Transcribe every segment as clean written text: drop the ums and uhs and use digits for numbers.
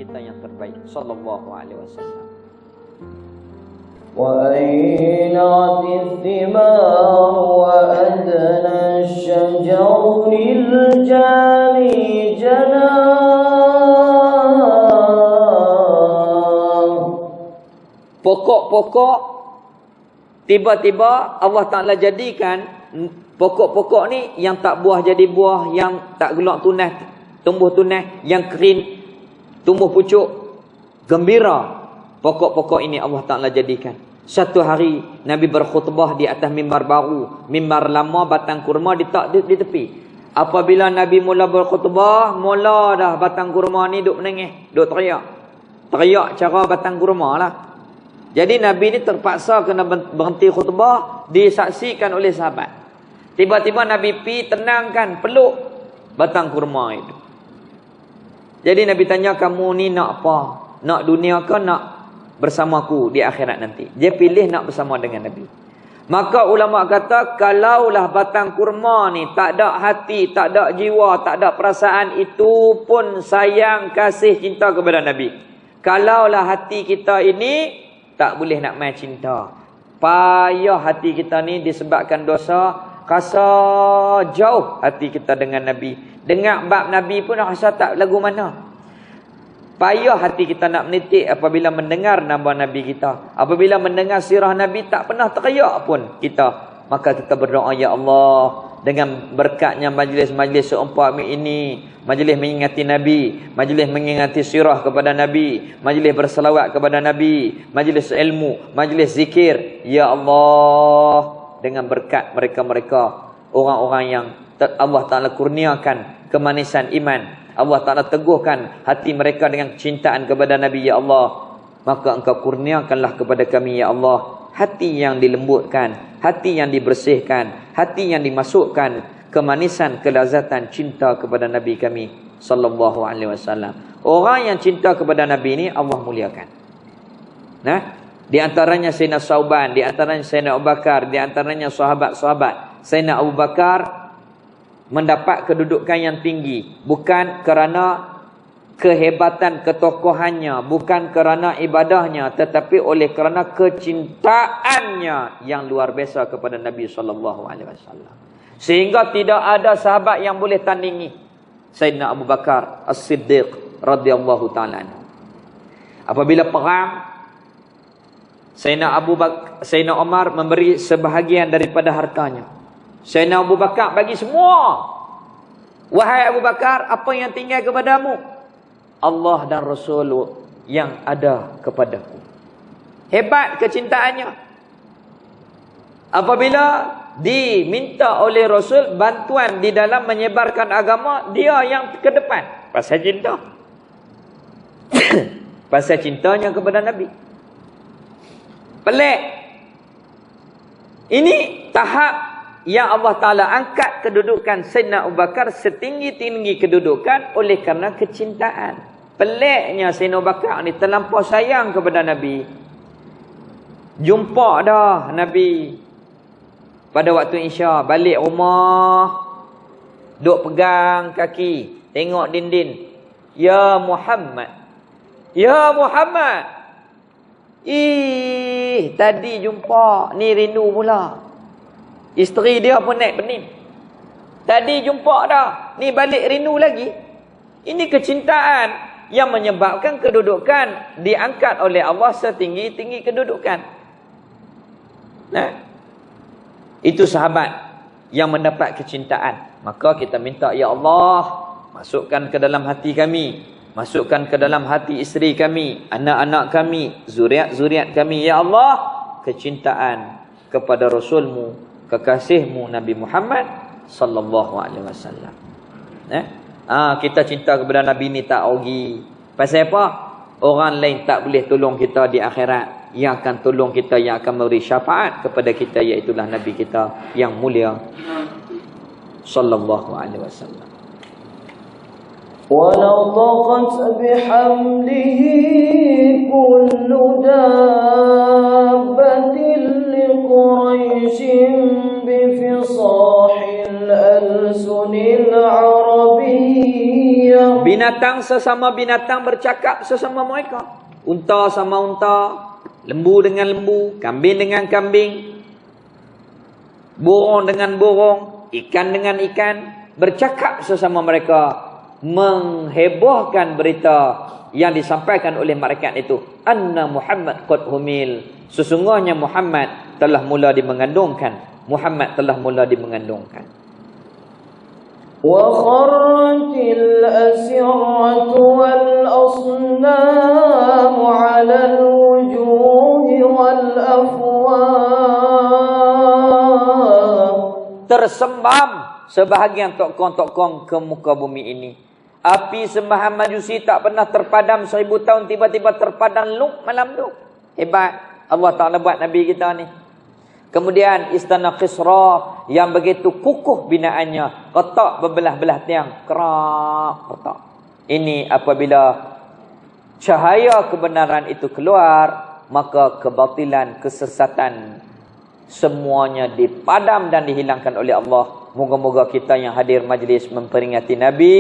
kita yang terbaik sallallahu alaihi wasallam. وأينعت الثمار وأدنى الشجر للجاني جناح. Pokok-pokok tiba-tiba Allah Ta'ala jadikan pokok-pokok ni yang tak buah jadi buah, yang tak gelak tunas tumbuh tunas, yang kering tumbuh pucuk, gembira. Pokok-pokok ini Allah Ta'ala jadikan. Satu hari Nabi berkhutbah di atas mimbar baru, mimbar lama batang kurma di tepi. Apabila Nabi mula berkhutbah, mula dah batang kurma ni duk menangis, duk teriak. Teriak cara batang kurma lah. Jadi Nabi ni terpaksa kena berhenti khutbah, disaksikan oleh sahabat. Tiba-tiba Nabi pi tenangkan, peluk batang kurma itu. Jadi Nabi tanya, kamu ni nak apa? Nak dunia ke nak bersamaku di akhirat nanti? Dia pilih nak bersama dengan Nabi. Maka ulama kata, kalaulah batang kurma ni tak ada hati, tak ada jiwa, tak ada perasaan, itu pun sayang, kasih, cinta kepada Nabi. Kalaulah hati kita ini tak boleh nak main cinta, payah hati kita ni disebabkan dosa, rasa jauh hati kita dengan Nabi. Dengar bab Nabi pun rasa tak lagu mana. Payah hati kita nak menitik apabila mendengar nama Nabi kita. Apabila mendengar sirah Nabi, tak pernah teriak pun kita. Maka kita berdoa, ya Allah, dengan berkatnya majlis-majlis seumpama ini, majlis mengingati Nabi, majlis mengingati sirah kepada Nabi, majlis berselawat kepada Nabi, majlis ilmu, majlis zikir, ya Allah, dengan berkat mereka-mereka, orang-orang yang Allah Ta'ala kurniakan kemanisan iman, Allah Ta'ala teguhkan hati mereka dengan kecintaan kepada Nabi, ya Allah, maka engkau kurniakanlah kepada kami, ya Allah, hati yang dilembutkan, hati yang dibersihkan, hati yang dimasukkan kemanisan, kelazatan cinta kepada Nabi kami sallallahu alaihi wasallam. Orang yang cinta kepada Nabi ini Allah muliakan. Nah, di antaranya Sayyidina Sauban, di antaranya Sayyidina Abu Bakar, di antaranya sahabat-sahabat. Sayyidina Abu Bakar mendapat kedudukan yang tinggi bukan kerana kehebatan ketokohannya, bukan kerana ibadahnya, tetapi oleh kerana kecintaannya yang luar biasa kepada Nabi sallallahu alaihi wasallam. Sehingga tidak ada sahabat yang boleh tandingi Sayyidina Abu Bakar As-Siddiq radhiyallahu taala. Apabila perang, Sayyidina Umar memberi sebahagian daripada hartanya. Sayyidina Abu Bakar bagi semua. Wahai Abu Bakar, apa yang tinggal kepadamu? Allah dan Rasul yang ada kepadaku. Hebat kecintaannya. Apabila diminta oleh Rasul bantuan di dalam menyebarkan agama, dia yang ke depan. Pasal cinta. Pasal cintanya kepada Nabi. Pelik. Ini tahap yang Allah Ta'ala angkat kedudukan Sayyidina Abu Bakar setinggi-tinggi kedudukan oleh kerana kecintaan. Peliknya Sayyidina Abu Bakar ni terlampau sayang kepada Nabi. Jumpa dah Nabi pada waktu Isya, balik rumah, duk pegang kaki, tengok dinding. Ya Muhammad, ya Muhammad. Tadi jumpa, ni rindu pula. Isteri dia pun naik pening. Tadi jumpa dah, ni balik rindu lagi. Ini kecintaan yang menyebabkan kedudukan diangkat oleh Allah setinggi-tinggi kedudukan. Nah, itu sahabat yang mendapat kecintaan. Maka kita minta, ya Allah, masukkan ke dalam hati kami, masukkan ke dalam hati isteri kami, anak-anak kami, zuriat-zuriat kami, ya Allah, kecintaan kepada Rasulmu, kekasihmu Nabi Muhammad sallallahu alaihi wasallam. Kita cinta kepada Nabi ni tak rugi. Pasal apa? Orang lain tak boleh tolong kita di akhirat. Yang akan tolong kita, yang akan memberi syafaat kepada kita, iaitulah Nabi kita yang mulia sallallahu alaihi wasallam. وَنَطَقَتْ بِحَمْدِهِ كُلُّ دَابَّةٍ لِقُرَيْشٍ بِفِصَاحِ الْأَلْسُنِ الْعَرَبِيَّةِ. Binatang sesama binatang bercakap sesama mereka. Unta sama unta, lembu dengan lembu, kambing dengan kambing, burung dengan burung, ikan dengan ikan, bercakap sesama mereka, menghebohkan berita yang disampaikan oleh malaikat itu. Anna Muhammad qad humil. Sesungguhnya Muhammad telah mula dimengandungkan. Muhammad telah mula dimengandungkan. وخرت الأسرة والأصنام على الوجوه والأفواه. Tersembam sebahagian tokong-tokong ke muka bumi ini. Api sembahan majusi tak pernah terpadam 1000 tahun, tiba-tiba terpadam luk malam tu. Hebat Allah Ta'ala buat Nabi kita ni. Kemudian istana Kisra yang begitu kukuh binaannya, retak berbelah-belah tiang, kerak retak. Ini apabila cahaya kebenaran itu keluar, maka kebatilan, kesesatan semuanya dipadam dan dihilangkan oleh Allah. Moga-moga kita yang hadir majlis memperingati Nabi,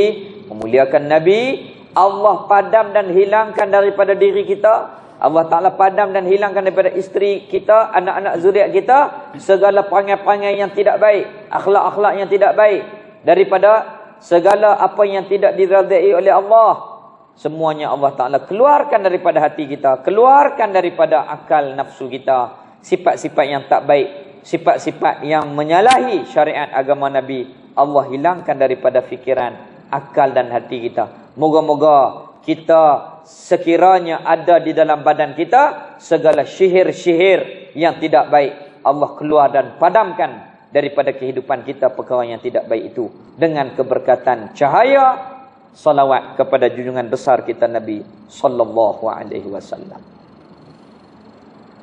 memuliakan Nabi, Allah padam dan hilangkan daripada diri kita. Allah Ta'ala padam dan hilangkan daripada isteri kita, anak-anak zuriat kita, segala perangai-perangai yang tidak baik, akhlak-akhlak yang tidak baik, daripada segala apa yang tidak diridai oleh Allah. Semuanya Allah Ta'ala keluarkan daripada hati kita, keluarkan daripada akal nafsu kita. Sifat-sifat yang tak baik, sifat-sifat yang menyalahi syariat agama Nabi, Allah hilangkan daripada fikiran, akal dan hati kita. Moga-moga kita sekiranya ada di dalam badan kita segala syihir-syihir yang tidak baik, Allah keluar dan padamkan daripada kehidupan kita perkara yang tidak baik itu, dengan keberkatan cahaya salawat kepada junjungan besar kita Nabi sallallahu alaihi wasallam.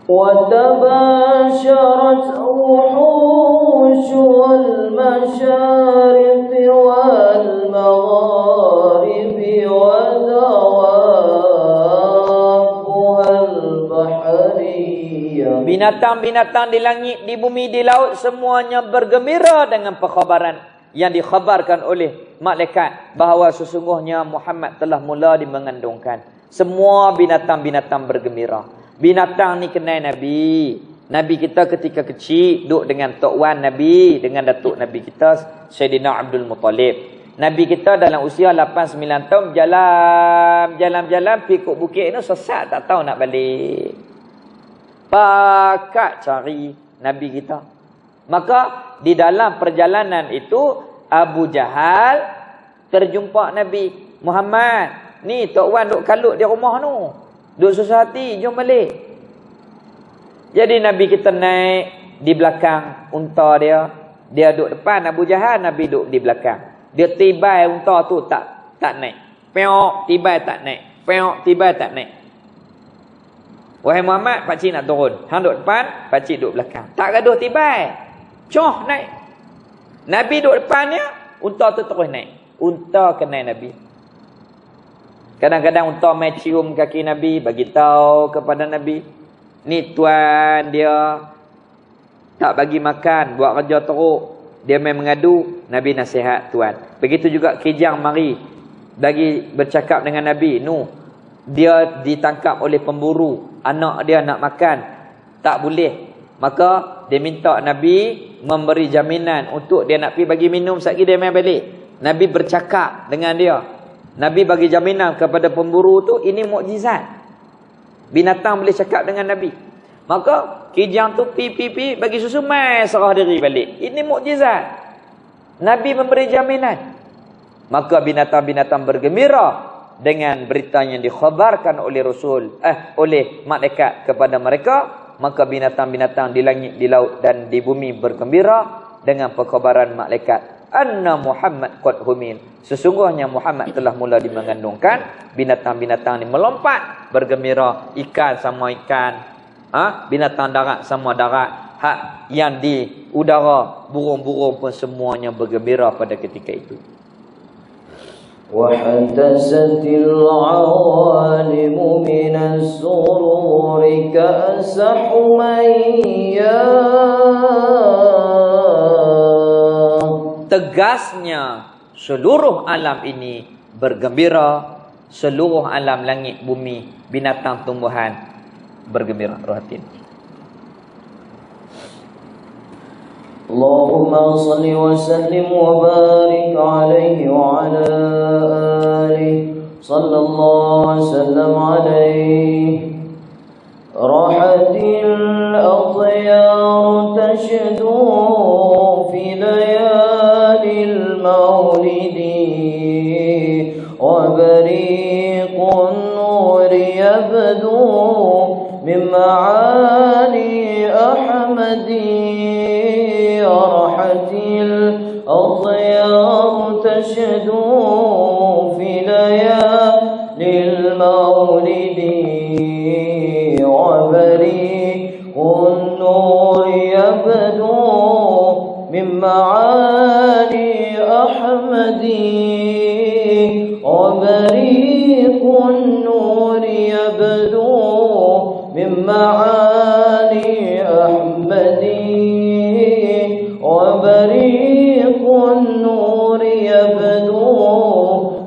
وتباشرت وحوش المشارق والمغارب ودوابها البحرية. Binatang-binatang di langit, di bumi, di laut, semuanya bergembira dengan perkhabaran yang dikhabarkan oleh malaikat bahawa sesungguhnya Muhammad telah mula dimengandungkan. Semua binatang-binatang bergembira. Binatang ni kenal Nabi. Nabi kita ketika kecil duduk dengan Tok Wan Nabi, dengan datuk Nabi kita Sayyidina Abdul Muttalib. Nabi kita dalam usia 8-9 tahun jalan pikuk bukit ni, sesat tak tahu nak balik. Pakat cari Nabi kita. Maka di dalam perjalanan itu Abu Jahal terjumpa Nabi Muhammad. Ni Tok Wan duk kalut di rumah tu. Duk susah hati, jom balik. Jadi Nabi kita naik di belakang unta dia. Dia duduk depan Abu Jahal, Nabi duduk di belakang. Dia tibai unta tu tak naik. Peok, tibai tak naik. Peok, tibai tak naik. Wahai Muhammad, pakcik nak turun. Hang duduk depan, pakcik duduk belakang. Tak gaduh tibai. Coh naik. Nabi duduk depannya, unta tu terus naik. Unta kenal Nabi. Kadang-kadang unta mai cium kaki Nabi, bagi tahu kepada Nabi, ni tuan dia tak bagi makan, buat kerja teruk, dia mai mengadu, Nabi nasihat tuan. Begitu juga kijang mari bagi bercakap dengan Nabi, dia ditangkap oleh pemburu, anak dia nak makan, tak boleh. Maka dia minta Nabi memberi jaminan untuk dia nak pergi bagi minum, sekali dia mai balik. Nabi bercakap dengan dia. Nabi bagi jaminan kepada pemburu tu, ini mukjizat. Binatang boleh cakap dengan Nabi. Maka kijang tu pi bagi susu mai serah diri balik. Ini mukjizat. Nabi memberi jaminan. Maka binatang-binatang bergembira dengan berita yang dikhabarkan oleh Rasul, oleh malaikat kepada mereka. Maka binatang-binatang di langit, di laut dan di bumi bergembira dengan perkhabaran malaikat. Anna Muhammad qad humil. Sesungguhnya Muhammad telah mula dimengandungkan. Binatang-binatang ni melompat bergembira, ikan sama ikan, binatang darat sama darat, hak yang di udara, burung-burung pun semuanya bergembira pada ketika itu. وحدثت العوالم من السرور كأس حميا. Tegasnya seluruh alam ini bergembira seluruh alam langit bumi, binatang tumbuhan bergembira. Rohatin. Allahumma salli wa sallim wa barik alaihi wa ala alihi sallallahu alaihi wasallam alaihi. Rahatil atyar tashdu fi layalil maulidi wa bariqun nur yabdu min ma'ali ahmadi. الأطيار تشدو في ليالي المولد وبريق النور يبدو من معالي أحمد وبريق النور يبدو من معالي أحمد وبريق النور يبدو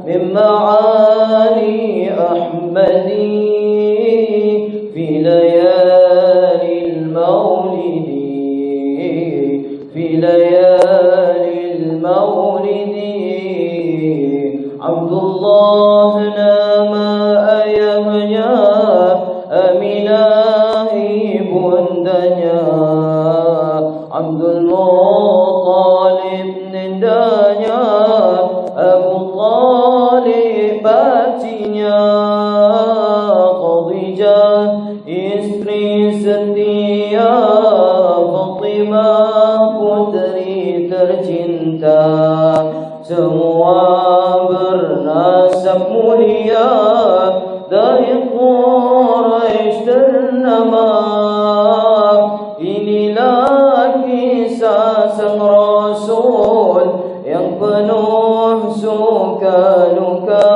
من معالي أحمد في ليالي المولد في ليالي المولد. عبد الله نام أيهيا أمناه بندنيا عبد المطلب nendanya Abu Talib batinya Khadijah istri setia Fatimah putri tercinta semua bernasab mulia dari Quraisy ternama. Inilah kisah sang Rasul yang penuh suka luka.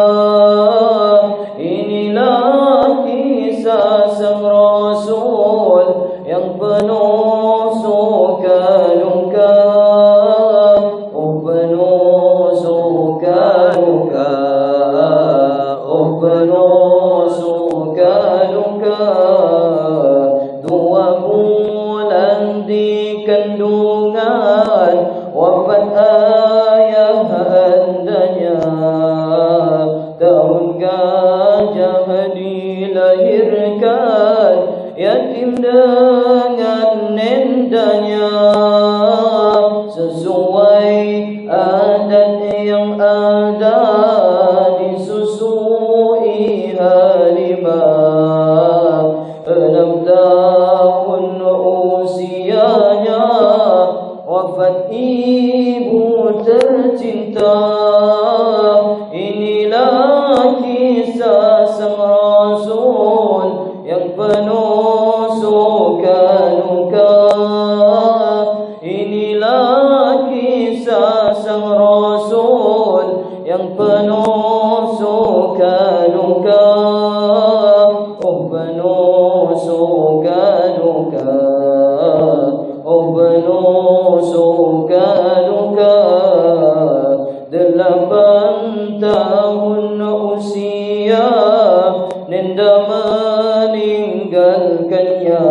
Inilah kisah sang Rasul yang penuh suka luka. Oh penuh suka luka, oh penuh suka luka. Dua bulan di kandungan wafat ayah andanya. Tahun gajah dilahirkan yatim dengan nendanya. Sesuai adat yang ada disusui halimah. 6 tahun usianya wafat ibu tercinta. Inilah kisah sang Rasul yang penuh suka luka. Inilah kisah sang Rasul yang penuh suka luka. Oh penuh suka luka, oh penuh suka luka. 8 tahun usia nenda meninggalkannya.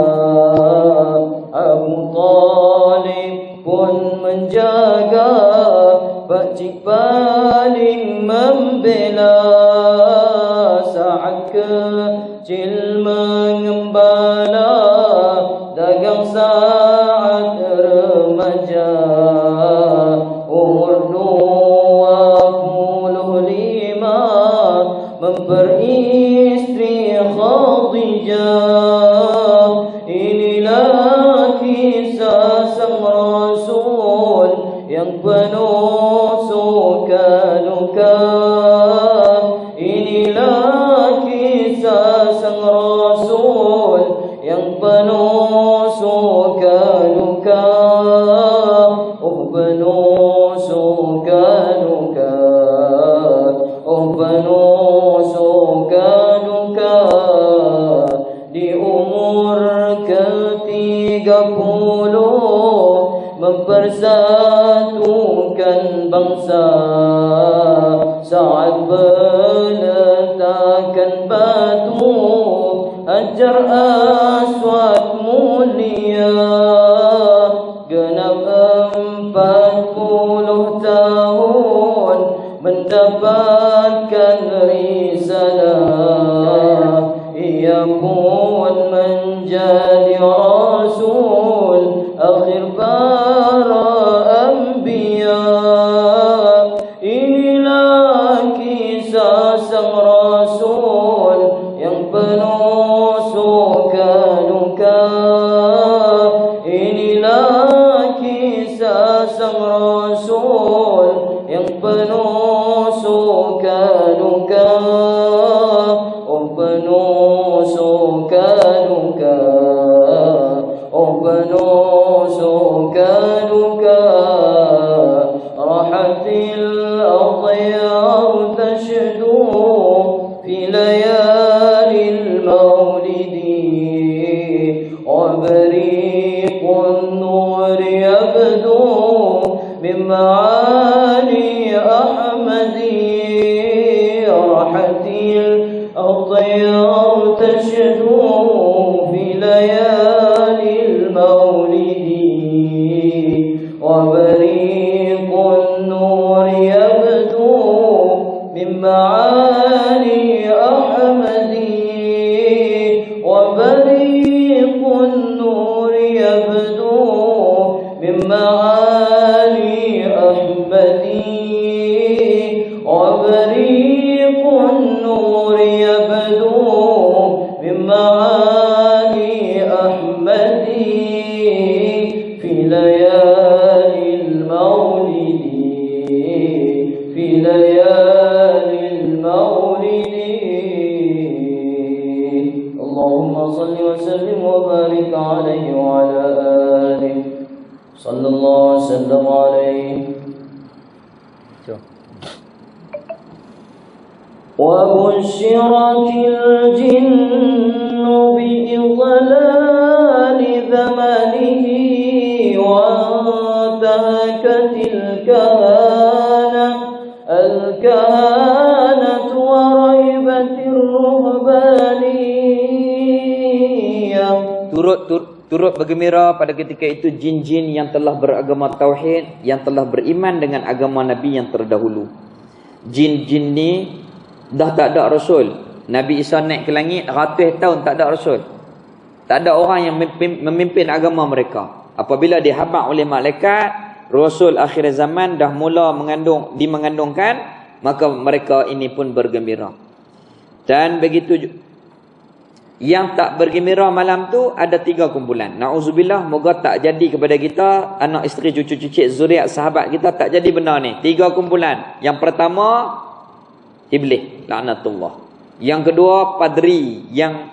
Abu Talib pun menjaga, pakcik paling membela. Saat kecil mengembala, dagang saat remaja. Umur 25 memperistri Khadijah. Inilah kisah sang Rasul yang penuh suka luka. Inilah kisah sang Rasul yang penuh suka luka. Oh penuh suka luka, oh penuh suka luka. Di umur ke-30 mempersatukan bangsa. Saat penetapan dan batu, Hajar Aswad mulia, genap 40 tahun mendapatkan risalah. Ia pun menjadi Rasul akhir para anbiya. Inilah kisah sang Rasul yang penuh suka duka. Inilah kisah sang Rasul yang penuh suka duka. Oh penuh suka duka, oh penuh suka duka. Rahatil adhyar tashdu fi layalil maulidi, wa bariqun nur yabdu min ma'ani ahmadi. Rahatil الطيار تشدو في ليالي المولد، وبريق النور يبدو من معالي أحمد. وبريق النور يبدو من معالي أحمد. وبريق النور يبدو من معالي أحمد في ليالي المولد، في ليالي المولد. اللهم صل وسلم وبارك عليه وعلى آله صلى الله وسلم عليه. وبشرت الجن بإضلال زمنه، وانتهكت الكهانة وريبت الرهبانية. Turut bergembira pada ketika itu jin-jin yang telah beragama tauhid, yang telah beriman dengan agama Nabi yang terdahulu. Jin-jin ni dah tak ada Rasul. Nabi Isa naik ke langit, ratus tahun tak ada Rasul. Tak ada orang yang memimpin agama mereka. Apabila dihabaq oleh malaikat, Rasul akhir zaman dah mula dimengandungkan, maka mereka ini pun bergembira. Dan begitu yang tak bergembira malam tu ada 3 kumpulan. Na'udzubillah, moga tak jadi kepada kita, anak isteri, cucu cicit, zuriat, sahabat kita tak jadi benda ni. 3 kumpulan. Yang pertama, Iblis, laknatullah. Yang kedua, padri yang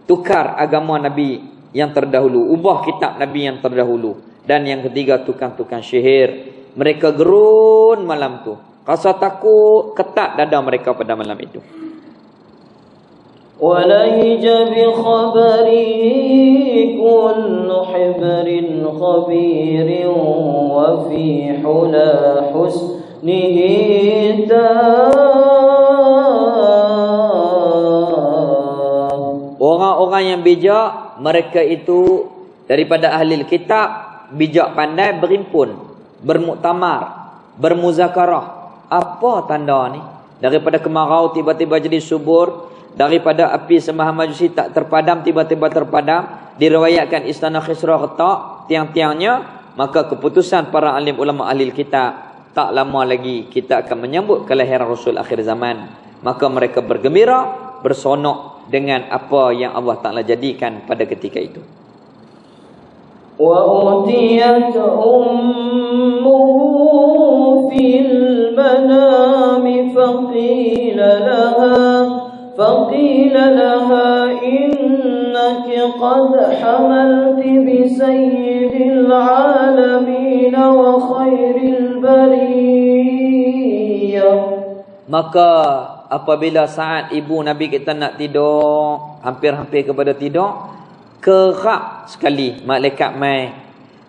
tukar agama Nabi yang terdahulu, ubah kitab Nabi yang terdahulu. Dan yang ketiga, tukang-tukang sihir. Mereka gerun malam tu. Rasa takut, ketat dada mereka pada malam itu. ولهج بخبره كل حبر خبير، وفي حلى حسنه Orang-orang yang bijak, mereka itu daripada ahli kitab, bijak pandai, berimpun, bermuktamar, bermuzakarah. Apa tanda ni? Daripada kemarau tiba-tiba jadi subur, daripada api sembah majusi tak terpadam tiba-tiba terpadam, diriwayatkan istana Khisra retak tiang-tiangnya. Maka keputusan para alim ulama ahli kitab, tak lama lagi kita akan menyambut kelahiran Rasul akhir zaman. Maka mereka bergembira, bersonok dengan apa yang Allah Ta'ala jadikan pada ketika itu. وَأُتِيَتْ أُمُّهُ فِي الْمَنَامِ فقيل لها إنك قد حملت بسيد العالمين وخير البرية. Maka apabila saat ibu Nabi kita nak tidur, hampir-hampir kepada tidur, kerap sekali malaikat mai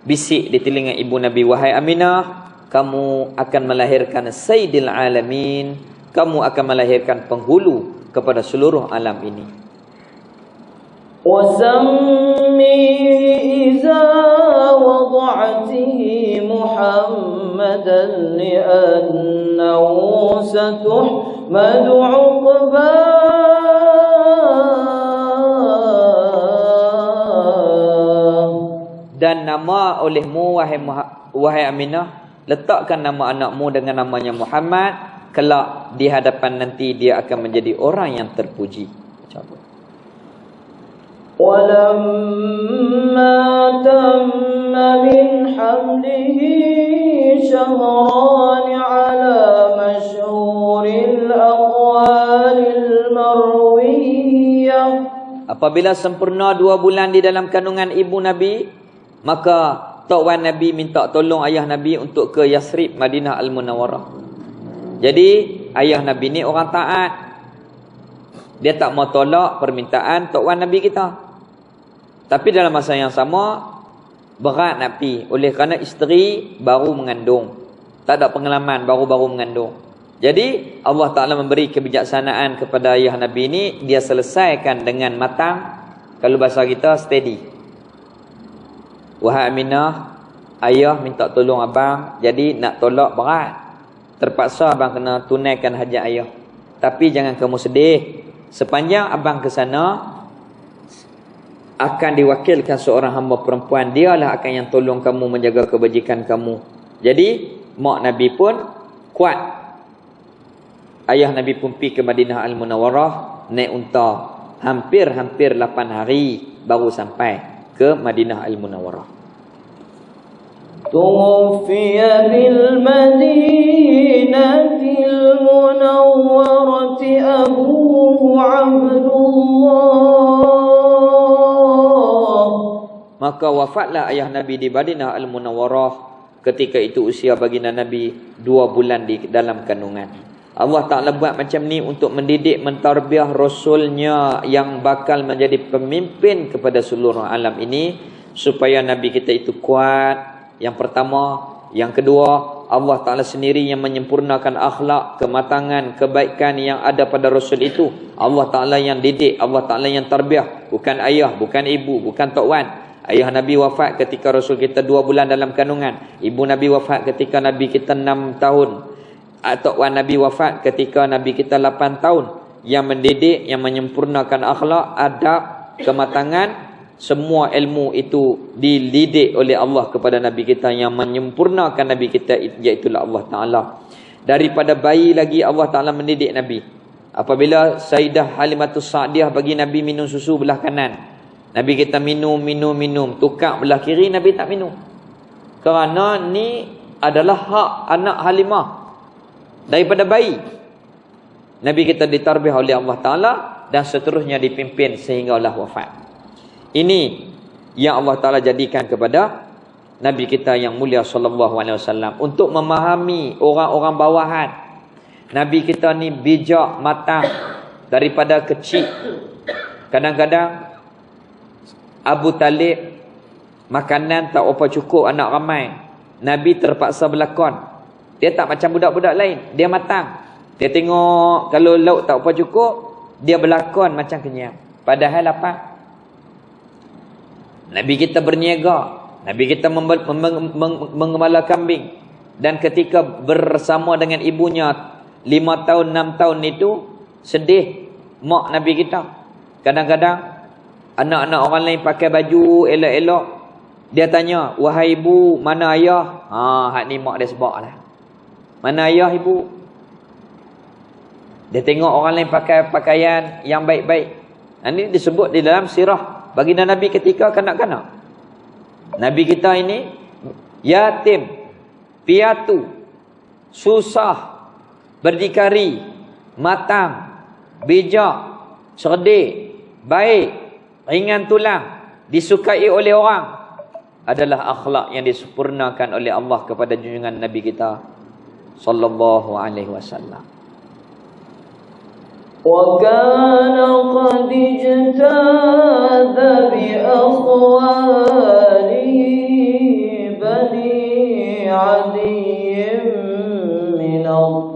bisik di telinga ibu Nabi, wahai Aminah, kamu akan melahirkan Sayyidil Alamin, kamu akan melahirkan penghulu kepada seluruh alam ini. وسمي إذا وضعته محمدا لأنه ستحمد عقباه. Dan nama olehmu wahai Aminah, letakkan nama anakmu dengan namanya Muhammad. Kelak di hadapan nanti dia akan menjadi orang yang terpuji. Macam apa? وَلَمَّا تَمَّ مِنْ حَمْلِهِ شَهْرَانِ عَلَى مَشْهُورِ الْأَقْوَالِ الْمَرْوِيَّةِ. Apabila sempurna 2 bulan di dalam kandungan ibu Nabi, maka Tok Wan Nabi minta tolong ayah Nabi untuk ke Yasrib, Madinah Al-Munawwarah. Jadi ayah Nabi ni orang taat. Dia tak mau tolak permintaan Tok Wan Nabi kita. Tapi dalam masa yang sama, berat nak pergi. Oleh kerana isteri baru mengandung. Tak ada pengalaman, baru-baru mengandung. Jadi Allah Ta'ala memberi kebijaksanaan kepada ayah Nabi ini. Dia selesaikan dengan matang. Kalau bahasa kita, steady. Wahai Aminah, ayah minta tolong abang. Jadi nak tolak berat. Terpaksa abang kena tunaikan hajat ayah. Tapi jangan kamu sedih. Sepanjang abang ke sana, akan diwakilkan seorang hamba perempuan. Dialah akan yang tolong kamu menjaga kebajikan kamu. Jadi mak Nabi pun kuat. Ayah Nabi pun pergi ke Madinah Al-Munawwarah naik unta. Hampir-hampir 8 hari baru sampai ke Madinah Al-Munawwarah. Tuwfiya bil Madinatil Munawwarati Abuhu Abdullah. Maka wafatlah ayah Nabi di Madinah Al-Munawwarah. Ketika itu usia baginda Nabi 2 bulan di dalam kandungan. Allah Ta'ala buat macam ni untuk mendidik, mentarbiah Rasulnya yang bakal menjadi pemimpin kepada seluruh alam ini. Supaya Nabi kita itu kuat. Yang pertama. Yang kedua, Allah Ta'ala sendiri yang menyempurnakan akhlak, kematangan, kebaikan yang ada pada Rasul itu. Allah Ta'ala yang didik, Allah Ta'ala yang tarbiah. Bukan ayah, bukan ibu, bukan Tok Wan. Ayah Nabi wafat ketika Rasul kita 2 bulan dalam kandungan. Ibu Nabi wafat ketika Nabi kita 6 tahun. Tok Wan Nabi wafat ketika Nabi kita 8 tahun. Yang mendidik, yang menyempurnakan akhlak, adab, kematangan. Semua ilmu itu dididik oleh Allah kepada Nabi kita. Yang menyempurnakan Nabi kita, iaitulah Allah Ta'ala. Daripada bayi lagi Allah Ta'ala mendidik Nabi. Apabila Sayyidah Halimatus Sa'diyah bagi Nabi minum susu belah kanan, Nabi kita minum. Tukar belah kiri, Nabi tak minum. Kerana ni adalah hak anak Halimah. Daripada bayi, Nabi kita ditarbiah oleh Allah Ta'ala. Dan seterusnya dipimpin sehinggalah wafat. Ini yang Allah Ta'ala jadikan kepada Nabi kita yang mulia SAW. Untuk memahami orang-orang bawahan. Nabi kita ni bijak, matang. Daripada kecil. Kadang-kadang Abu Talib makanan tak apa cukup anak ramai. Nabi terpaksa berlakon. Dia tak macam budak-budak lain. Dia matang. Dia tengok kalau lauk tak apa cukup, dia berlakon macam kenyang. Padahal lapar. Nabi kita berniaga. Nabi kita mengembala kambing. Dan ketika bersama dengan ibunya 5 tahun, 6 tahun itu, sedih mak Nabi kita. Kadang-kadang anak-anak orang lain pakai baju elok-elok. Dia tanya, wahai ibu, mana ayah? Hak ni mak dia sebab lah. Mana ayah ibu? Dia tengok orang lain pakai pakaian yang baik-baik. Ini disebut di dalam sirah baginda Nabi ketika kanak-kanak. Nabi kita ini yatim, piatu, susah, berdikari, matang, bijak, cerdik, baik, ringan tulang, disukai oleh orang. Adalah akhlak yang disempurnakan oleh Allah kepada junjungan Nabi kita sallallahu alaihi wasallam. وَكَانَ قَدْ اجْتَاذَ بِأَخْوَالِهِ بَنِي عَدِيٍّ مِّنَ الطَّائِفَةِ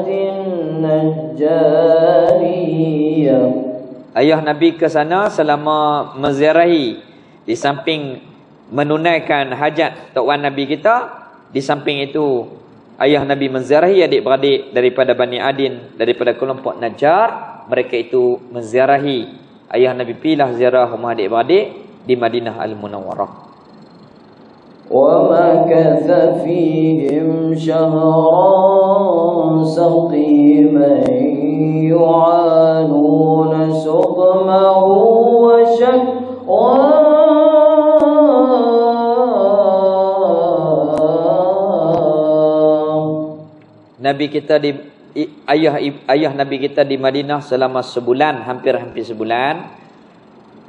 النَّجَّارِ ayah Nabi ke sana selama menziarahi, di samping menunaikan hajat Tok Wan Nabi kita, di samping itu ayah Nabi menziarahi adik-beradik daripada Bani Adin, daripada kelompok Najjar. Mereka itu menziarahi ayah Nabi, pilah ziarah rumah adik-beradik di Madinah Al-Munawwarah. وَمَكَثَ فِيهِمْ شَهْرًا سَقِيمًا يُعَانُونَ سُقْمَهُ وَشَكْوَاهُ. Nabi kita ayah Nabi kita di Madinah selama sebulan, hampir sebulan.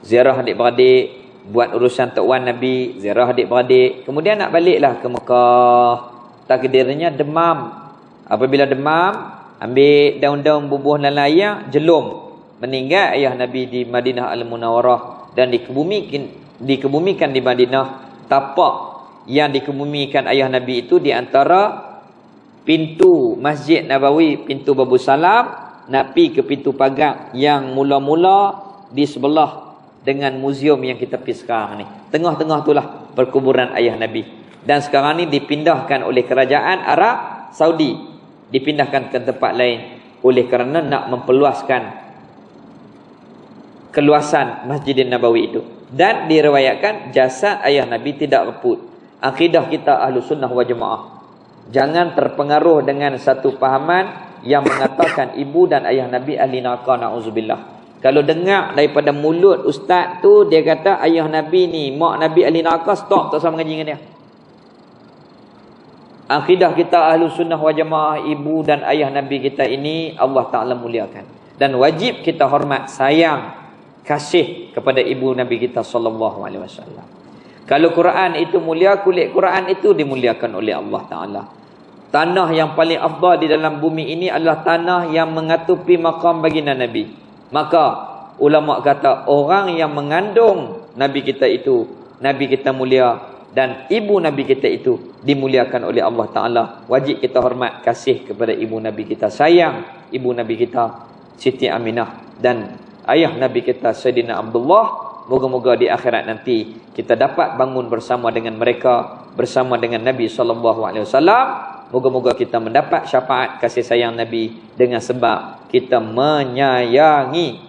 Ziarah adik-beradik, buat urusan Tok Wan Nabi, ziarah adik-beradik. Kemudian nak baliklah ke Mekah. Takdirnya demam. Apabila demam, ambil daun-daun bubuh dan layak, jelum. Meninggal ayah Nabi di Madinah Al-Munawwarah. Dan dikebumikan di Madinah. Tapak yang dikebumikan ayah Nabi itu di antara pintu Masjid Nabawi, pintu Babu Salam, nak pergi ke pintu pagar yang mula-mula di sebelah dengan muzium yang kita pergi sekarang ni. Tengah-tengah itulah perkuburan ayah Nabi. Dan sekarang ni dipindahkan oleh kerajaan Arab Saudi. Dipindahkan ke tempat lain oleh kerana nak memperluaskan keluasan Masjid Nabawi itu. Dan diriwayatkan jasad ayah Nabi tidak reput. Akidah kita Ahlus Sunnah wal Jamaah, jangan terpengaruh dengan satu pahaman yang mengatakan ibu dan ayah Nabi ahli neraka, na'udzubillah. Kalau dengar daripada mulut ustaz tu, dia kata ayah Nabi ni, mak Nabi ahli neraka, stop, tak usah mengaji dengan dia. Akidah kita Ahlus Sunnah wal Jamaah, ibu dan ayah Nabi kita ini Allah Ta'ala muliakan. Dan wajib kita hormat, sayang, kasih kepada ibu Nabi kita sallallahu alaihi wasallam. Kalau Quran itu mulia, kulit Quran itu dimuliakan oleh Allah Ta'ala. Tanah yang paling afdal di dalam bumi ini adalah tanah yang mengatupi maqam baginda Nabi. Maka ulama kata orang yang mengandung Nabi kita itu, Nabi kita mulia, dan ibu Nabi kita itu dimuliakan oleh Allah Ta'ala. Wajib kita hormat, kasih kepada ibu Nabi kita, sayang ibu Nabi kita Siti Aminah dan ayah Nabi kita Sayyidina Abdullah. Moga-moga di akhirat nanti kita dapat bangun bersama dengan mereka, bersama dengan Nabi SAW. Moga-moga kita mendapat syafaat kasih sayang Nabi dengan sebab kita menyayangi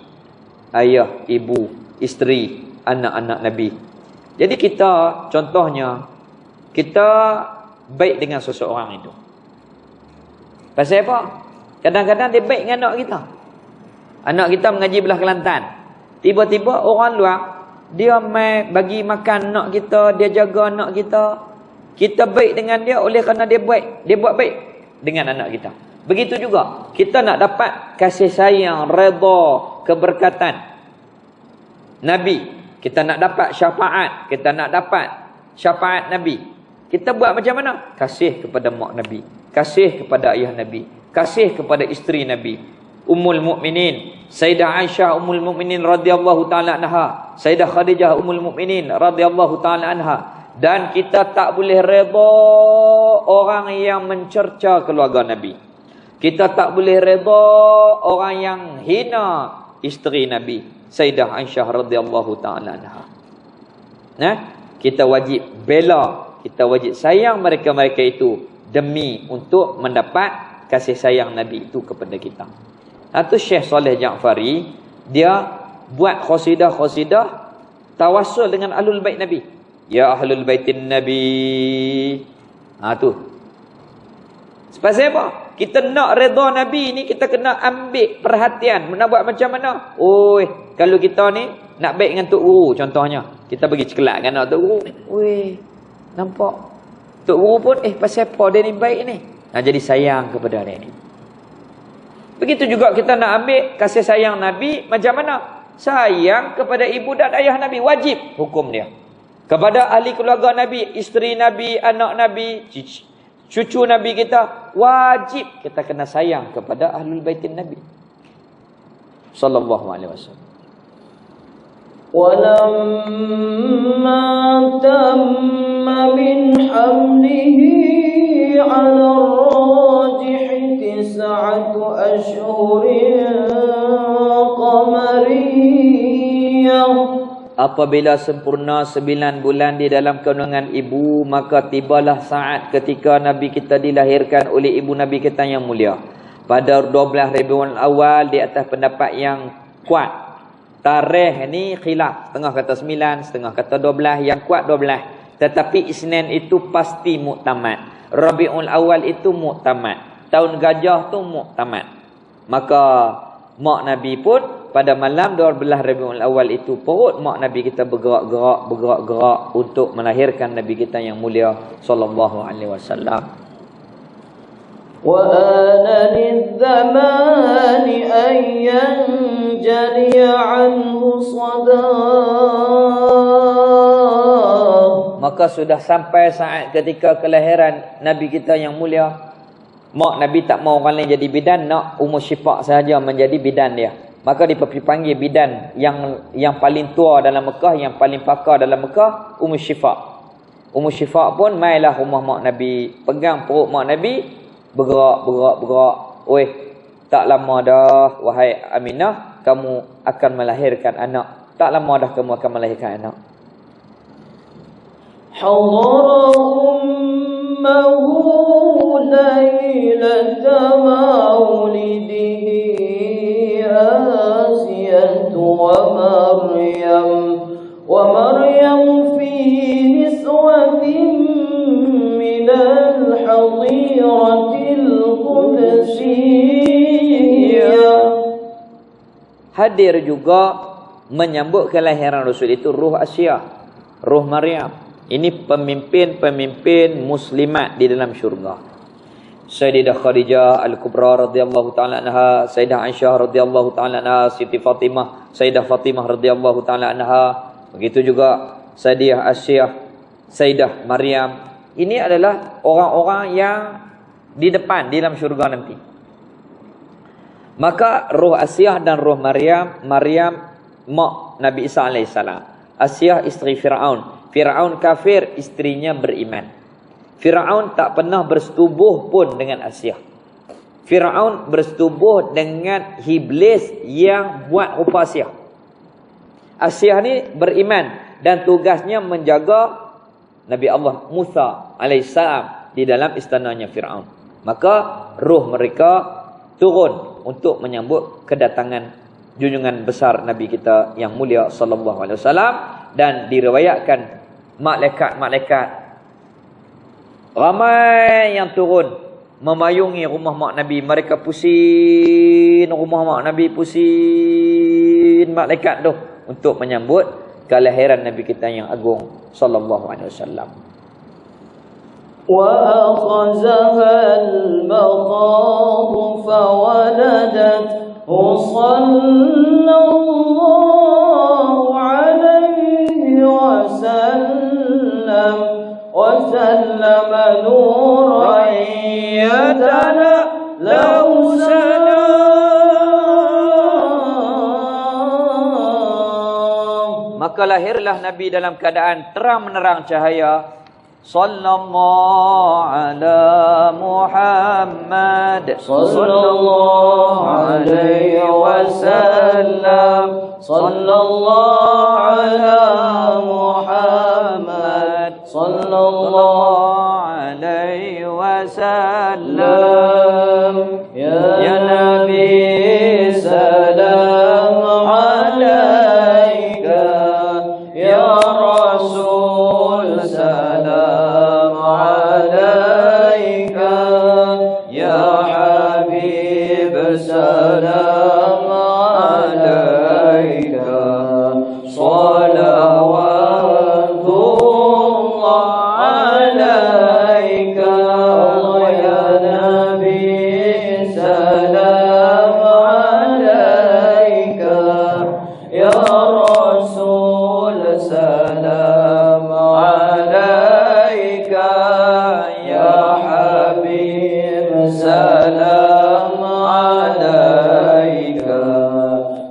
ayah, ibu, isteri, anak-anak Nabi. Jadi kita, contohnya, kita baik dengan seseorang itu. Pasal apa? Kadang-kadang dia baik dengan anak kita. Anak kita mengaji belah Kelantan. Tiba-tiba orang luar, dia mai bagi makan anak kita, dia jaga anak kita. Kita baik dengan dia oleh kerana dia baik. Dia buat baik dengan anak kita. Begitu juga, kita nak dapat kasih sayang, redha, keberkatan Nabi. Kita nak dapat syafaat. Kita nak dapat syafaat Nabi. Kita buat macam mana? Kasih kepada mak Nabi. Kasih kepada ayah Nabi. Kasih kepada isteri Nabi. Ummul Mukminin Sayyidah Aisyah Ummul Mukminin radhiyallahu taala anha, Sayyidah Khadijah Ummul Mukminin radhiyallahu taala anha. Dan kita tak boleh redha orang yang mencerca keluarga Nabi. Kita tak boleh redha orang yang hina isteri Nabi Sayyidah Aisyah radhiyallahu taala anha. Kita wajib bela, kita wajib sayang mereka-mereka itu demi untuk mendapat kasih sayang Nabi itu kepada kita. Itu Syekh Saleh Ja'fari, dia buat khosidah-khosidah tawassul dengan Ahlul Bait Nabi. Ya Ahlul Baitin Nabi. Tu. Sebab apa? Kita nak redha Nabi ni, kita kena ambil perhatian. Nak buat macam mana? Kalau kita ni nak baik dengan Tok Guru contohnya, kita bagi cekelak kan Tok Guru. Nampak? Tok Guru pun pasal apa dia ni baik ni? Jadi sayang kepada dia ni. Begitu juga kita nak ambil kasih sayang Nabi macam mana? Sayang kepada ibu dan ayah Nabi, wajib hukum dia. Kepada ahli keluarga Nabi, isteri Nabi, anak Nabi, cucu Nabi kita, wajib kita kena sayang kepada Ahlul Baitin Nabi sallallahu alaihi wasallam. ولما تم من حمله على الراجح 9 أشهر قمري apabila sempurna 9 bulan di dalam kandungan ibu, maka tibalah saat ketika Nabi kita dilahirkan oleh ibu Nabi kita yang mulia. Pada 12 Rabiul Awal di atas pendapat yang kuat. Tarikh ni khilaf. Setengah kata 9, setengah kata 12. Yang kuat 12. Tetapi Isnin itu pasti muktamad. Rabiul Awal itu muktamad. Tahun gajah tu muktamad. Maka mak Nabi pun pada malam 12 Rabiul Awal itu perut mak Nabi kita bergerak untuk melahirkan Nabi kita yang mulia sallallahu alaihi wasallam. Wa ana lidh-dhamani an yanjali anhu sadah. Maka sudah sampai saat ketika kelahiran Nabi kita yang mulia. Mak Nabi tak mau orang lain jadi bidan, nak Ummu Syifa sahaja menjadi bidan dia. Maka dipanggil bidan yang paling tua dalam Mekah, yang paling pakar dalam Mekah, Ummu Syifa. Ummu Syifa pun mailah rumah mak Nabi, pegang perut mak Nabi, bergerak. Oi, tak lama dah wahai Aminah, kamu akan melahirkan anak. Tak lama dah kamu akan melahirkan anak. Ummahu laylata maulidihi Asiyatu wa Maryam fi niswatin minal hadiratil qudsiyah. Hadir juga menyambut kelahiran Rasul itu ruh Asyah, ruh Maryam. Ini pemimpin-pemimpin muslimat di dalam syurga. Sayyidah Khadijah Al-Kubra radhiyallahu taala anha, Sayyidah Aisyah radhiyallahu taala anha, Siti Fatimah, Sayyidah Fatimah radhiyallahu taala anha. Begitu juga Sayyidah Asyah, Sayyidah Maryam. Ini adalah orang-orang yang di depan di dalam syurga nanti. Maka ruh Asyah dan ruh Maryam, mak Nabi Isa alaihissalam. Asyah isteri Fir'aun. Fir'aun kafir, istrinya beriman. Fir'aun tak pernah bersetubuh pun dengan Asyah. Fir'aun bersetubuh dengan iblis yang buat rupa Asyah. Asyah ni beriman dan tugasnya menjaga Nabi Allah Musa alaihissalam di dalam istananya Fir'aun. Maka ruh mereka turun untuk menyambut kedatangan junjungan besar Nabi kita yang mulia sallallahu alaihi wasallam. Dan diriwayatkan malaikat-malaikat ramai yang turun memayungi rumah mak Nabi. Mereka pusing rumah mak Nabi, pusing malaikat tu untuk menyambut kelahiran Nabi kita yang agung sallallahu alaihi wasallam. Wa akhazaha al-maqad fa waladat sallallahu alaihi wasallam wa sallama nuran yadana lahu salam. Maka lahirlah Nabi dalam keadaan terang menerang cahaya. Sallallahu ala Muhammad, sallallahu alaihi wasallam, sallallahu ala Muhammad, sallallahu alaihi wasallam. Ya Nabi salam alaika, ya Rasul salam alaika, ya Habib salam alaika, salawatullah alaika, ya Nabi salam alaika, ya Rasul salam alaika, ya Habib salam alaika,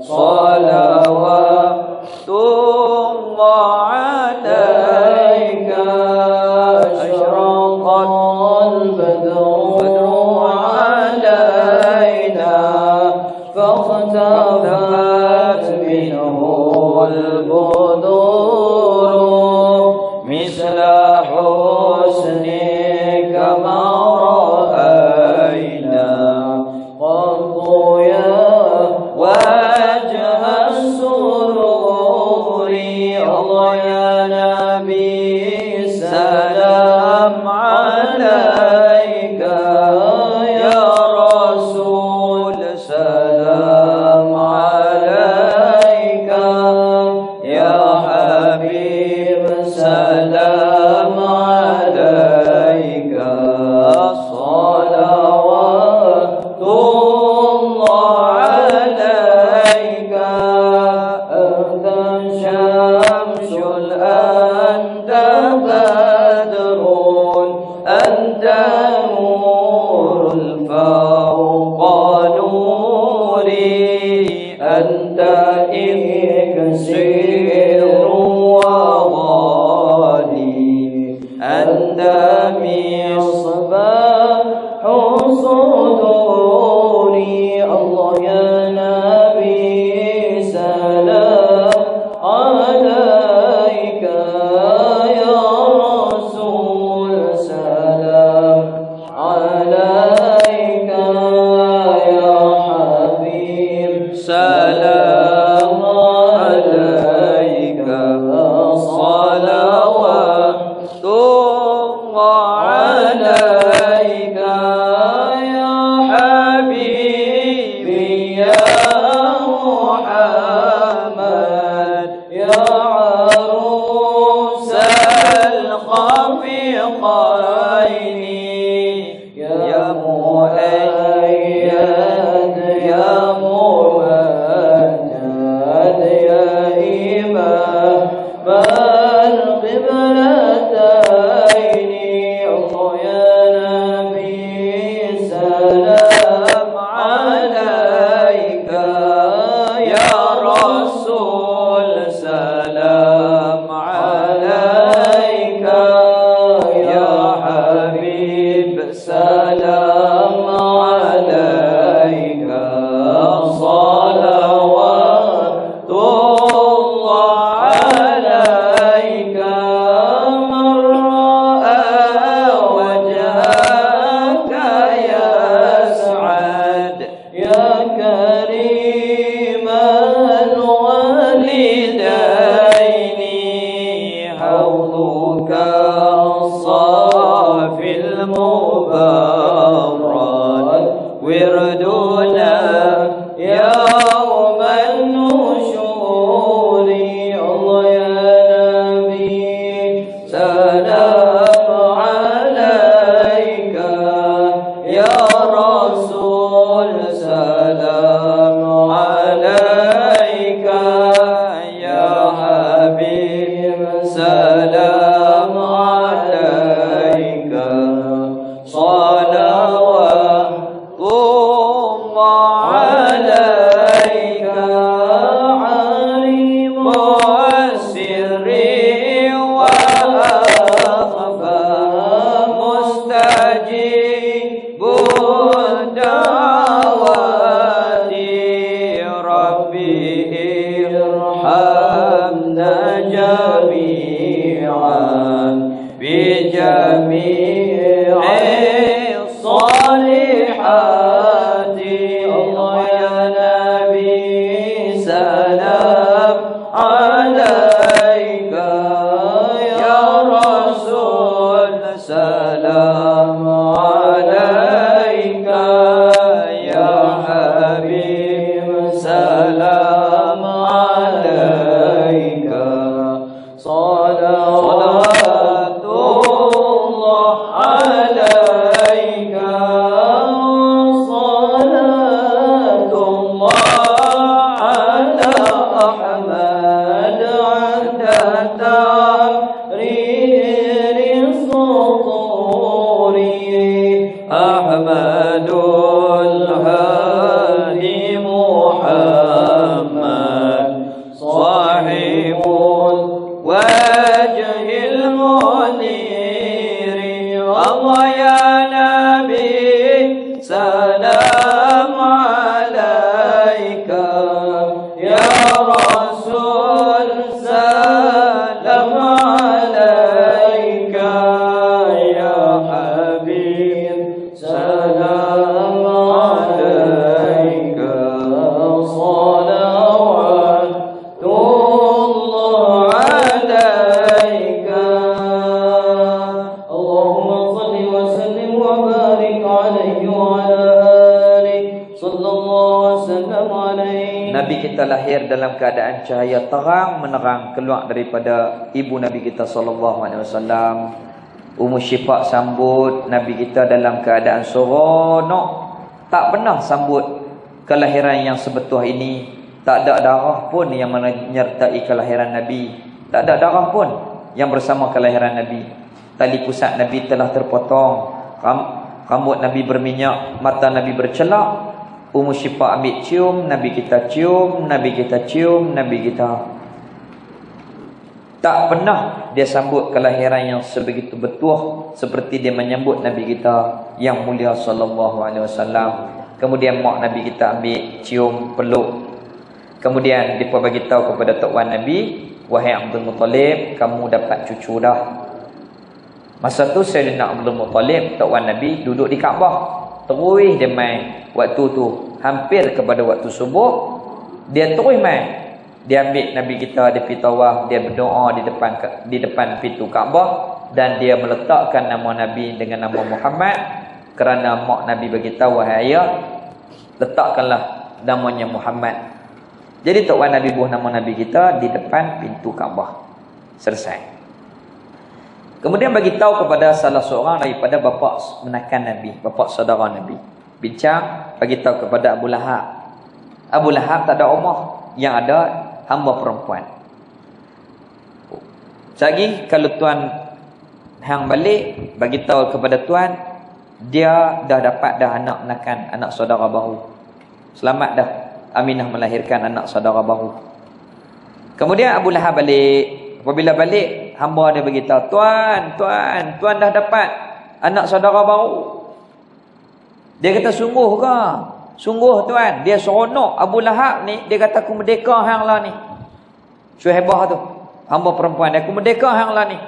salawatullah alaika. Ashraqal badru alaina fakhtabat minhu al-budur أنت إكسير وغالي أنت مصباح صدوري الله يا نبي سلام عليك يا رسول سلام عليك يا حبيب سلام عليك صلوات الله عليك يا حبيبي يا محمد يا عروس الخفيقين يا مؤيد يا ممجد يا إمام القبلتين الله يا نبي سلام عليك يا رسول سلام عليك يا حبيب سلام عليك صلوات الله عليك من رأى وجهك يسعد يا كريم الوالدين حوضك الصافي المبارك وردنا يوم النشور الله يا نبي سلام عليك يا رسول سلام عليك يا حبيب سلام عليك صلوات الله عليك عليم السر وأخفى مستجيب الدعوات ربي ارحمنا جميعا بجميع الصالحات الله يا نبي سلام عليك يا رسول سلام عليك يا حبيب سلام عليك صلوات الله عليك صلاة الله على أحمد عند تحرير السطور أحمد الهادي محمد صاحب الوجه المنير الله يا نبي سلام عليك يا رسول سلام عليك يا حبيب سلام عليك صلوات الله عليك اللهم صل وسلم وبارك عليه وعلى آله صلى الله وسلم عليه. Nabi kita lahir dalam keadaan cahaya terang menerang keluar daripada ibu Nabi kita sallallahu alaihi wasallam. Ummu Syifa sambut Nabi kita dalam keadaan seronok, tak pernah sambut kelahiran yang sebetul ini. Tak ada darah pun yang menyertai kelahiran Nabi. Tak ada darah pun yang bersama kelahiran Nabi. Tali pusat Nabi telah terpotong, rambut Nabi berminyak, mata Nabi bercelak, Ummu Syifa ambil cium, Nabi kita cium, Nabi kita cium, Nabi kita. Tak pernah dia sambut kelahiran yang sebegitu bertuah seperti dia menyambut Nabi kita yang mulia sallallahu alaihi wasallam. Kemudian mak Nabi kita ambil cium, peluk. Kemudian dia bagi tahu kepada tok wan Nabi, wahai Abdul Muttalib, kamu dapat cucu dah. Masa tu Sayyidina Abdul Muttalib, tok wan Nabi, duduk di Kaabah. Terus dia main waktu tu hampir kepada waktu subuh, dia terus main. Dia ambil Nabi kita, dia pergi tawaf, dia berdoa di depan pintu Kaabah dan dia meletakkan nama Nabi dengan nama Muhammad kerana mak Nabi bagi tahu, wahai ayah, letakkanlah namanya Muhammad. Jadi tok wan Nabi buah nama Nabi kita di depan pintu Kaabah. Selesai. Kemudian bagi tahu kepada salah seorang daripada bapa menakan Nabi, bapa saudara Nabi. Bincang bagi tahu kepada Abu Lahab. Abu Lahab tak ada rumah, yang ada hamba perempuan. Lagi kalau tuan hang balik bagi tahu kepada tuan, dia dah dapat dah anak menakan, anak saudara baru. Selamat dah Aminah melahirkan anak saudara baru. Kemudian Abu Lahab balik. Apabila balik, hamba dia beritahu, tuan dah dapat anak saudara baru. Dia kata, sungguh ke? Sungguh tuan. Dia seronok. Abu Lahab ni, dia kata, aku merdeka hang lah ni. Syuhaibah tu, hamba perempuan dia, aku merdeka hang lah ni.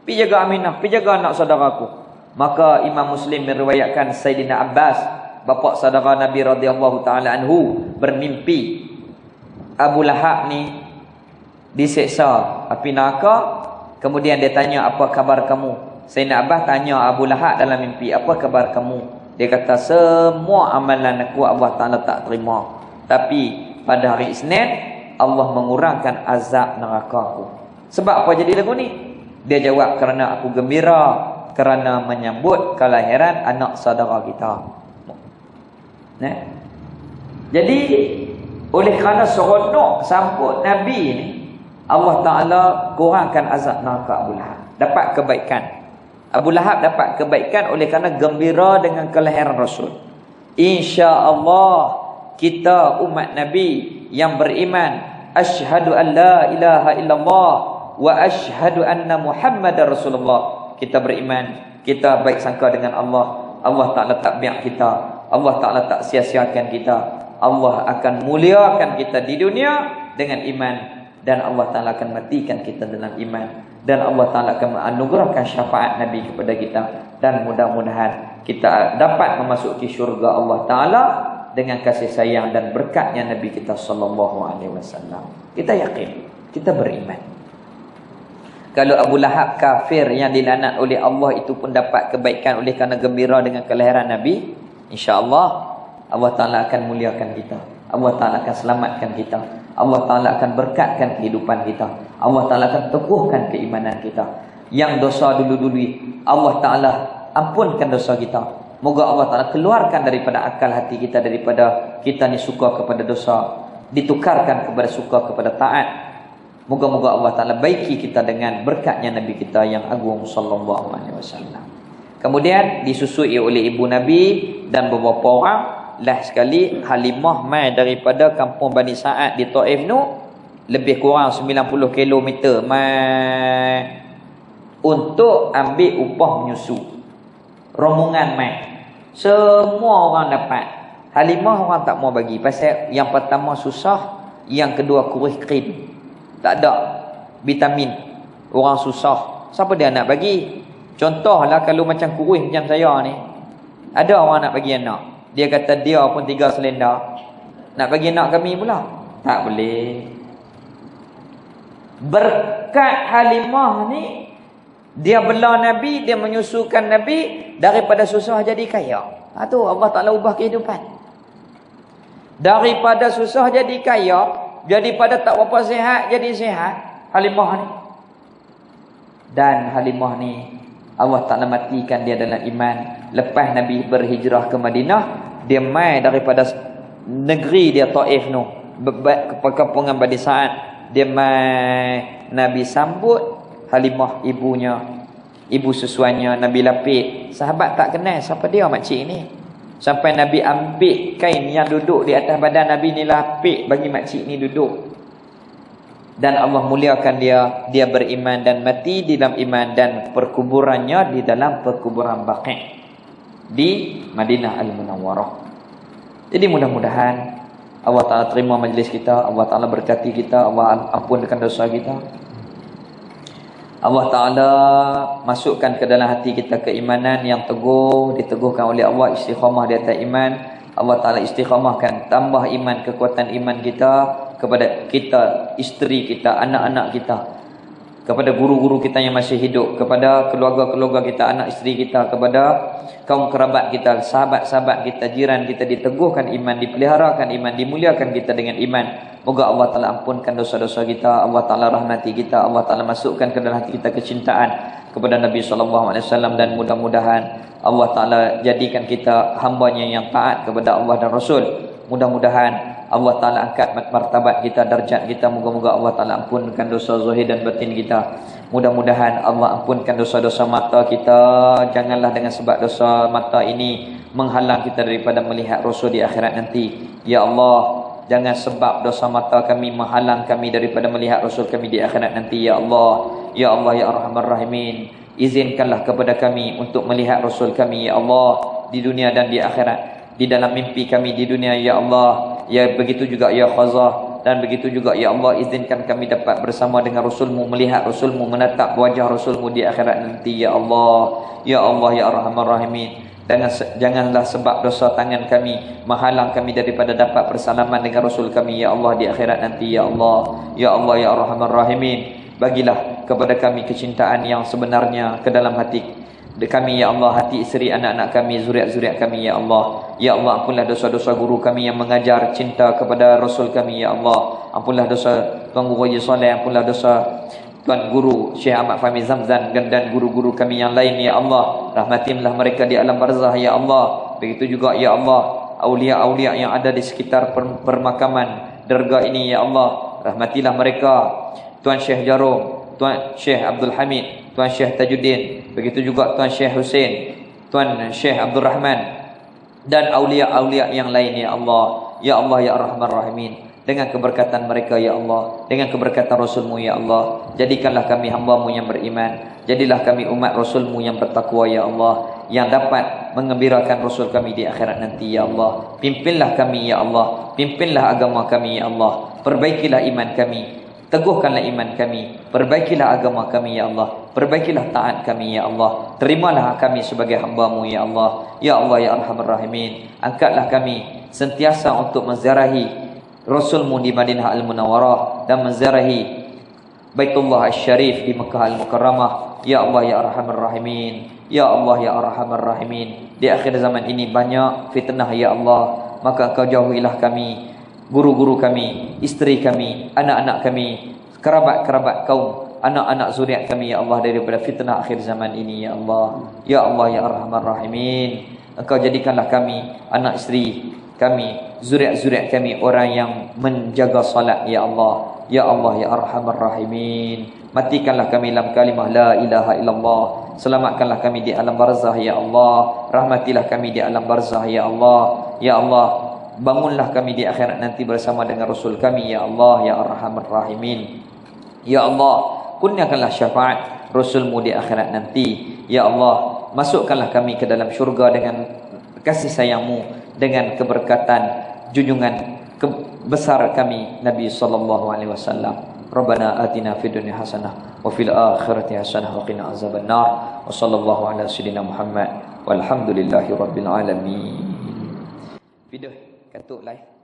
Pergi jaga Aminah, pergi jaga anak saudaraku. Maka Imam Muslim meriwayatkan Sayyidina Abbas, bapa saudara Nabi radhiyallahu taala anhu, bermimpi Abu Lahab ni diseksa api neraka. Kemudian dia tanya, apa khabar kamu? Sayyidina Abbas tanya Abu Lahab dalam mimpi, apa khabar kamu? Dia kata, semua amalan aku Allah Ta'ala tak terima, tapi pada hari Isnin Allah mengurangkan azab neraka aku. Sebab apa jadi lagu ni? Dia jawab, kerana aku gembira kerana menyambut kelahiran anak saudara kita. Jadi oleh kerana seronok sambut Nabi ni, Allah Ta'ala kurangkan azab neraka Abu Lahab. Dapat kebaikan. Abu Lahab dapat kebaikan oleh kerana gembira dengan kelahiran Rasul. InsyaAllah kita umat Nabi yang beriman, asyhadu an la ilaha illallah wa asyhadu anna Muhammadar Rasulullah. Kita beriman, kita baik sangka dengan Allah. Allah Ta'ala tak biar kita, Allah Ta'ala tak sia-siakan kita. Allah akan muliakan kita di dunia dengan iman, dan Allah Ta'ala akan matikan kita dalam iman, dan Allah Ta'ala akan menganugerahkan syafaat Nabi kepada kita, dan mudah-mudahan kita dapat memasuki syurga Allah Ta'ala dengan kasih sayang dan berkatnya Nabi kita sallallahu alaihi wasallam. Kita yakin, kita beriman. Kalau Abu Lahab kafir yang dilaknat oleh Allah itu pun dapat kebaikan oleh kerana gembira dengan kelahiran Nabi, insya-Allah Allah Ta'ala akan muliakan kita, Allah Ta'ala akan selamatkan kita, Allah Ta'ala akan berkatkan kehidupan kita, Allah Ta'ala akan teguhkan keimanan kita. Yang dosa dulu-dulu Allah Ta'ala ampunkan dosa kita. Moga Allah Ta'ala keluarkan daripada akal hati kita, daripada kita ni suka kepada dosa, ditukarkan kepada suka kepada taat. Moga-moga Allah Ta'ala baiki kita dengan berkatnya Nabi kita yang agung sallallahu alaihi wasallam. Kemudian disusui oleh ibu Nabi dan beberapa orang. Last sekali, Halimah mai daripada kampung Bani Sa'ad di Taif tu, lebih kurang 90 km mai untuk ambil upah menyusu. Rombongan mai, semua orang dapat. Halimah orang tak mau bagi, pasal yang pertama susah, yang kedua kurus krim, tak ada vitamin, orang susah, siapa dia nak bagi? Contohlah kalau macam kurus macam saya ni, ada orang nak bagi anak, dia kata dia pun 3 selendar, nak bagi anak kami pula tak boleh. Berkat Halimah ni, dia bela Nabi, dia menyusukan Nabi, daripada susah jadi kaya. Tu Allah Ta'ala ubah kehidupan. Daripada susah jadi kaya, daripada tak berapa sihat jadi sihat. Halimah ni, dan Halimah ni Allah Ta'ala matikan dia dalam iman. Lepas Nabi berhijrah ke Madinah, dia mai daripada negeri dia Taif tu, ke kampungan Bani Sa'ad. Dia mai, Nabi sambut Halimah, ibunya, ibu sesuanya. Nabi lapik. Sahabat tak kenal siapa dia makcik ni. Sampai Nabi ambil kain yang duduk di atas badan Nabi ni lapik bagi makcik ni duduk. Dan Allah muliakan dia, dia beriman dan mati di dalam iman, dan perkuburannya di dalam perkuburan Baqi' di Madinah Al-Munawwarah. Jadi mudah-mudahan Allah Ta'ala terima majlis kita, Allah Ta'ala berkati kita, Allah ampunkan dosa kita, Allah Ta'ala masukkan ke dalam hati kita keimanan yang teguh, diteguhkan oleh Allah, istiqamah di atas iman. Allah Ta'ala istiqamahkan, tambah iman, kekuatan iman kita, kepada kita, isteri kita, anak-anak kita, kepada guru-guru kita yang masih hidup, kepada keluarga-keluarga kita, anak isteri kita, kepada kaum kerabat kita, sahabat-sahabat kita, jiran kita, diteguhkan iman, dipeliharakan iman, dimuliakan kita dengan iman. Moga Allah Ta'ala ampunkan dosa-dosa kita, Allah Ta'ala rahmati kita, Allah Ta'ala masukkan ke dalam hati kita kecintaan kepada Nabi SAW, dan mudah-mudahan Allah Ta'ala jadikan kita hambanya yang taat kepada Allah dan Rasul. Mudah-mudahan Allah Ta'ala angkat martabat kita, darjat kita. Moga-moga Allah Ta'ala ampunkan dosa zahir dan batin kita. Mudah-mudahan Allah ampunkan dosa-dosa mata kita. Janganlah dengan sebab dosa mata ini menghalang kita daripada melihat Rasul di akhirat nanti. Ya Allah, jangan sebab dosa mata kami menghalang kami daripada melihat Rasul kami di akhirat nanti. Ya Allah, Ya Allah, Ya Arhamar Rahimin, izinkanlah kepada kami untuk melihat Rasul kami, Ya Allah, di dunia dan di akhirat. Di dalam mimpi kami di dunia, Ya Allah, ya begitu juga Ya Khazah, dan begitu juga Ya Allah, izinkan kami dapat bersama dengan Rasulmu, melihat Rasulmu, menatap wajah Rasulmu di akhirat nanti. Ya Allah, Ya Allah, Ya Arhamar Rahimin, janganlah sebab dosa tangan kami menghalang kami daripada dapat bersalaman dengan Rasul kami, Ya Allah, di akhirat nanti. Ya Allah, Ya Allah, Ya Arhamar Rahimin, bagilah kepada kami kecintaan yang sebenarnya ke dalam hati kami, Ya Allah, hati isteri, anak-anak kami, zuriat-zuriat kami, Ya Allah. Ya Allah, ampunlah dosa-dosa guru kami yang mengajar cinta kepada Rasul kami, Ya Allah. Ampunlah dosa Tuan Guru Haji Saleh, ampunlah dosa Tuan Guru Syekh Ahmad Fahmi Zamzan dan guru-guru kami yang lain, Ya Allah. Rahmatilah mereka di alam barzah, Ya Allah. Begitu juga, Ya Allah, aulia-aulia yang ada di sekitar permakaman derga ini, Ya Allah. Rahmatilah mereka. Tuan Syekh Jarum, Tuan Syekh Abdul Hamid, Tuan Syekh Tajuddin, begitu juga Tuan Syekh Hussein, Tuan Syekh Abdul Rahman, dan aulia-aulia yang lain, Ya Allah. Ya Allah, Ya Arhamar Rahimin, dengan keberkatan mereka, Ya Allah, dengan keberkatan Rasulmu, Ya Allah, jadikanlah kami hamba-Mu yang beriman, jadilah kami umat Rasulmu yang bertakwa, Ya Allah, yang dapat mengembirakan Rasul kami di akhirat nanti, Ya Allah. Pimpinlah kami, Ya Allah, pimpinlah agama kami, Ya Allah, perbaikilah iman kami, teguhkanlah iman kami, perbaikilah agama kami, Ya Allah, perbaikilah taat kami, Ya Allah. Terimalah kami sebagai hamba-Mu, Ya Allah. Ya Allah, Ya Arhamar Rahimin, angkatlah kami sentiasa untuk menziarahi Rasul-Mu di Madinah Al-Munawwarah dan menziarahi Baitullah Asy-Syarif di Mekah Al-Mukarramah. Ya Allah, Ya Arhamar Rahimin, Ya Allah, Ya Arhamar Rahimin, di akhir zaman ini banyak fitnah, Ya Allah, maka Engkau jauhilah kami, guru-guru kami, isteri kami, anak-anak kami, kerabat-kerabat kaum, anak-anak zuriat kami, Ya Allah, daripada fitnah akhir zaman ini, Ya Allah. Ya Allah, Ya Arhamar Rahimin, Engkau jadikanlah kami, anak isteri kami, zuriat-zuriat kami, orang yang menjaga salat, Ya Allah. Ya Allah, Ya Arhamar Rahimin, matikanlah kami dalam kalimah la ilaha illallah, selamatkanlah kami di alam barzah, Ya Allah. Rahmatilah kami di alam barzah, Ya Allah. Ya Allah, bangunlah kami di akhirat nanti bersama dengan Rasul kami, Ya Allah, Ya Arhamar Rahimin. Ya Allah, kurniakanlah syafaat Rasul-Mu di akhirat nanti. Ya Allah, masukkanlah kami ke dalam syurga dengan kasih sayang-Mu, dengan keberkatan junjungan besar kami Nabi SAW. Rabbana atina fid dunya hasanah wa fil akhirati hasanah wa qina azabannar. Wa sallallahu ala sayyidina Muhammad walhamdulillahi rabbil alamin. Video katuk live.